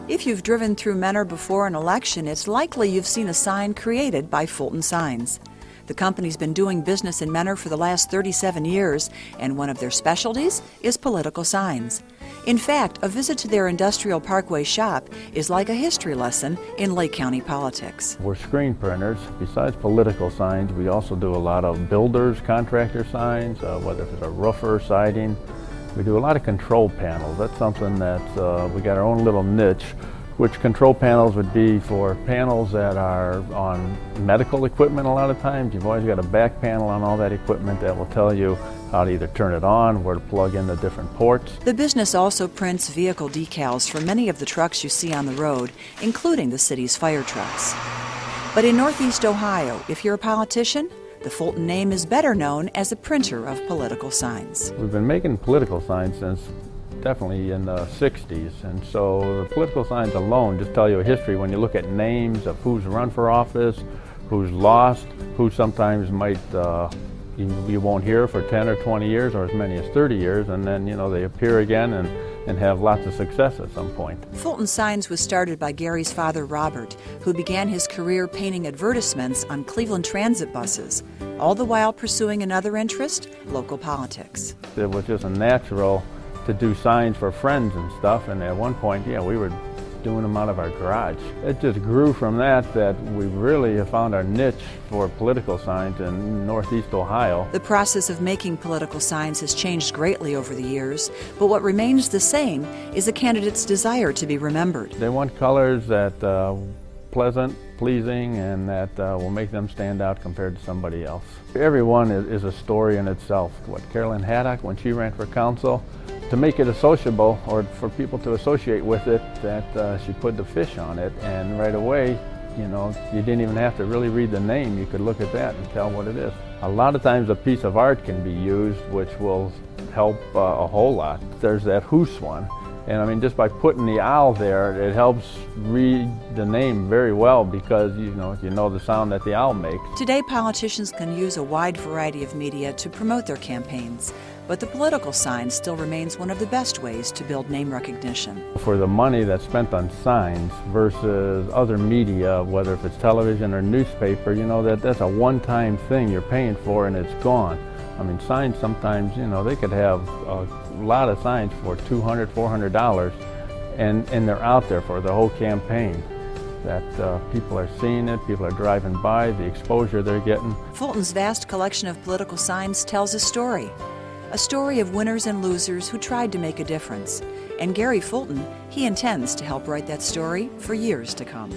If you've driven through Menor before an election, it's likely you've seen a sign created by Fulton Signs. The company's been doing business in Menor for the last 37 years, and one of their specialties is political signs. In fact, a visit to their Industrial Parkway shop is like a history lesson in Lake County politics. We're screen printers. Besides political signs, we also do a lot of builders, contractor signs, whether it's a roofer, siding. We do a lot of control panels. That's something that we got our own little niche, which control panels would be for panels that are on medical equipment a lot of times. You've always got a back panel on all that equipment that will tell you how to either turn it on, where to plug in the different ports. The business also prints vehicle decals for many of the trucks you see on the road, including the city's fire trucks. But in Northeast Ohio, if you're a politician, the Fulton name is better known as a printer of political signs. We've been making political signs since definitely in the 60s, and so the political signs alone just tell you a history when you look at names of who's run for office, who's lost, who sometimes might you won't hear for 10 or 20 years or as many as 30 years, and then they appear again and have lots of success at some point. Fulton Signs was started by Gary's father, Robert, who began his career painting advertisements on Cleveland transit buses, all the while pursuing another interest, local politics. It was just a natural to do signs for friends and stuff, and at one point, we were doing them out of our garage. It just grew from that we really have found our niche for political signs in Northeast Ohio. The process of making political signs has changed greatly over the years, but what remains the same is a candidate's desire to be remembered. They want colors that pleasant, pleasing, and that will make them stand out compared to somebody else. Everyone is a story in itself. What Carolyn Haddock, when she ran for council, to make it associable, or for people to associate with it, that she put the fish on it, and right away, you didn't even have to really read the name. You could look at that and tell what it is. A lot of times a piece of art can be used, which will help a whole lot. There's that Hoos one, and just by putting the owl there, it helps read the name very well, because you know the sound that the owl makes. Today, politicians can use a wide variety of media to promote their campaigns, but the political sign still remains one of the best ways to build name recognition. For the money that's spent on signs versus other media, whether if it's television or newspaper, that's a one-time thing you're paying for and it's gone. Signs sometimes, they could have a lot of signs for $200, $400, and they're out there for the whole campaign. That people are seeing it, people are driving by, the exposure they're getting. Fulton's vast collection of political signs tells a story of winners and losers who tried to make a difference. And Gary Fulton, he intends to help write that story for years to come.